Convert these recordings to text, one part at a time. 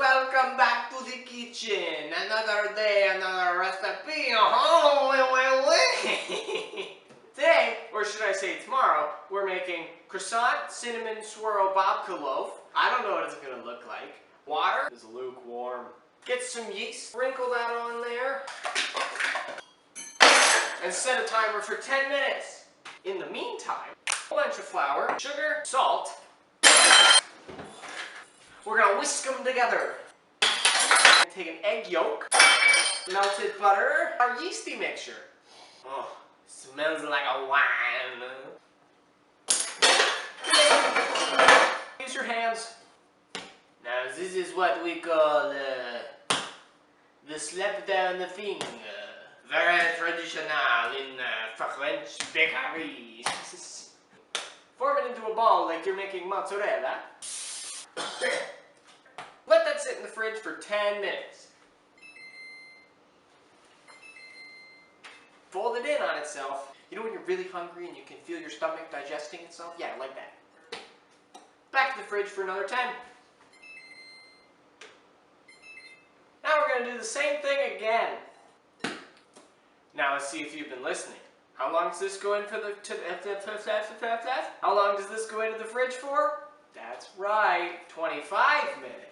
welcome back to the kitchen. Another day, another recipe. Oh, Today, or should I say tomorrow, we're making croissant cinnamon swirl babka loaf. I don't know what it's gonna look like. Water is lukewarm. Get some yeast, sprinkle that on there, and set a timer for 10 minutes. In the meantime, a bunch of flour, sugar, salt. We're gonna whisk them together. Take an egg yolk, melted butter, our yeasty mixture. Oh, smells like a wine. Use your hands. Now this is what we call the slap down the finger. Very traditional in French bakeries. Form it into a ball like you're making mozzarella. Let that sit in the fridge for 10 minutes. Fold it in on itself. You know when you're really hungry and you can feel your stomach digesting itself? Yeah, like that. Back to the fridge for another 10. Now we're going to do the same thing again. Now let's see if you've been listening. How long does this go in for How long does this go into the fridge for? That's right, 25 minutes.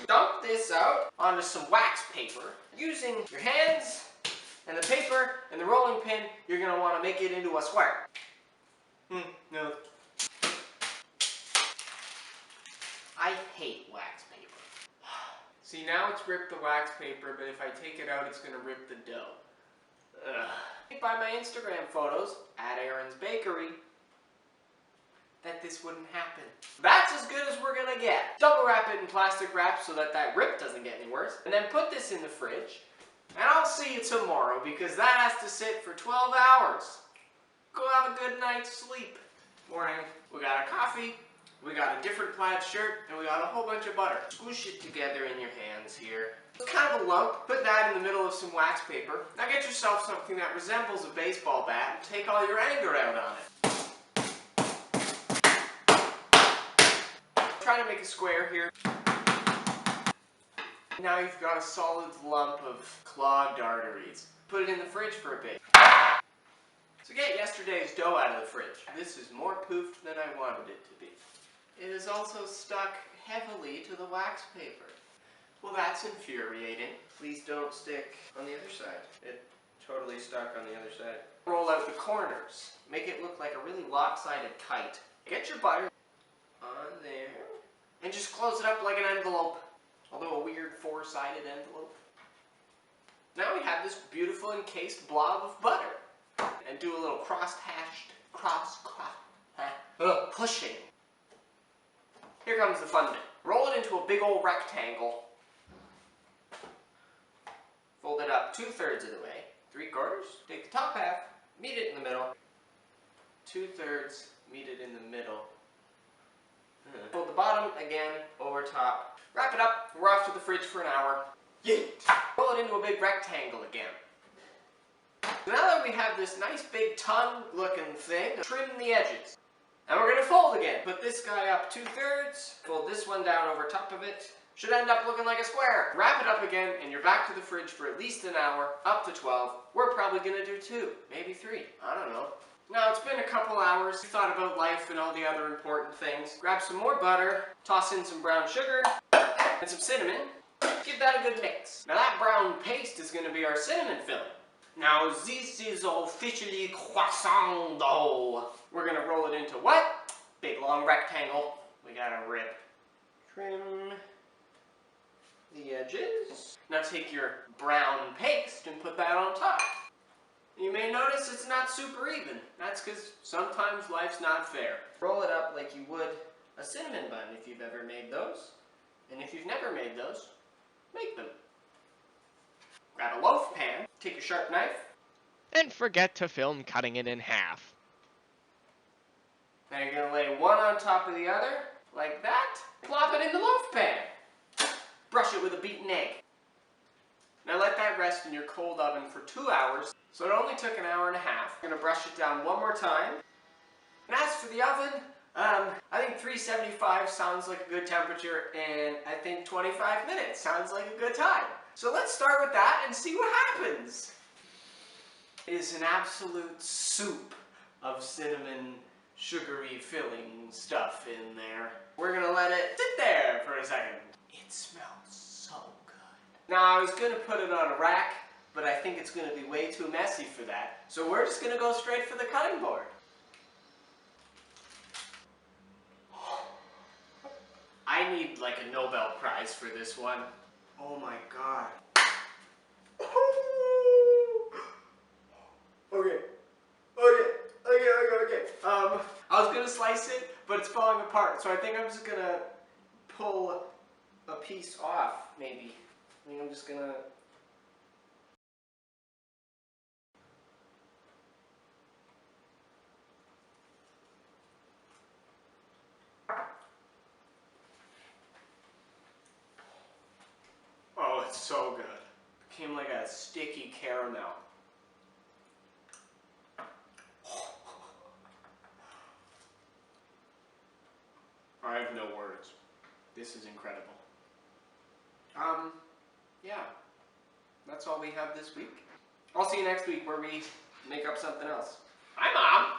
Dump this out onto some wax paper. Using your hands and the paper and the rolling pin, you're going to want to make it into a square. No. I hate wax paper. See, now it's ripped the wax paper, but if I take it out, it's going to rip the dough. By my Instagram photos, at Aaron's Bakery, that this wouldn't happen. That's as good as we're going to get. Double wrap it in plastic wrap so that that rip doesn't get any worse. And then put this in the fridge. And I'll see you tomorrow because that has to sit for 12 hours. Go have a good night's sleep. Morning. We got a coffee. We got a different plaid shirt, and we got a whole bunch of butter. Squish it together in your hands here. It's kind of a lump. Put that in the middle of some wax paper. Now get yourself something that resembles a baseball bat and take all your anger out on it. Try to make a square here. Now you've got a solid lump of clogged arteries. Put it in the fridge for a bit. So get yesterday's dough out of the fridge. This is more poofed than I wanted it to be. It is also stuck heavily to the wax paper. Well, that's infuriating. Please don't stick on the other side. It totally stuck on the other side. Roll out the corners. Make it look like a really lopsided kite. Get your butter on there and just close it up like an envelope. Although a weird four-sided envelope. Now we have this beautiful encased blob of butter. And do a little pushing. Here comes the fun bit. Roll it into a big old rectangle. Fold it up 2/3 of the way. 3/4. Take the top half, meet it in the middle. 2/3, meet it in the middle. Fold the bottom again over top. Wrap it up. We're off to the fridge for an hour. Yeet! Roll it into a big rectangle again. So now that we have this nice big tongue looking thing, trim the edges. And we're going to fold again. Put this guy up 2/3, fold this one down over top of it. Should end up looking like a square. Wrap it up again and you're back to the fridge for at least an hour, up to 12. We're probably going to do 2, maybe 3, I don't know. Now it's been a couple hours, you thought about life and all the other important things. Grab some more butter, toss in some brown sugar, and some cinnamon. Give that a good mix. Now that brown paste is going to be our cinnamon filling. Now this is officially croissant dough. We're going to roll it into what? Big long rectangle. We got to rip. Trim the edges. Now take your brown paste and put that on top. You may notice it's not super even. That's because sometimes life's not fair. Roll it up like you would a cinnamon bun if you've ever made those. And if you've never made those, make them. Grab a loaf pan, take a sharp knife. And forget to film cutting it in half. Now you're going to lay one on top of the other, like that. Plop it in the loaf pan. Brush it with a beaten egg. Now let that rest rest in your cold oven for 2 hours. So it only took an hour and a half. I'm gonna brush it down one more time. And as for the oven, I think 375 sounds like a good temperature, and I think 25 minutes sounds like a good time. So let's start with that and see what happens. It is an absolute soup of cinnamon, sugary filling stuff in there. We're gonna let it sit there for a second. It smells so good. Now I was gonna put it on a rack, but I think it's gonna be way too messy for that. So we're just gonna go straight for the cutting board. I need like a Nobel Prize for this one. Oh my god. Okay. I was gonna slice it, but it's falling apart, so I think I'm just gonna pull a piece off, maybe. I think I'm just gonna... Oh, it's so good. It became like a sticky caramel. I have no words. This is incredible. Yeah. That's all we have this week. I'll see you next week where we make up something else. Hi, Mom!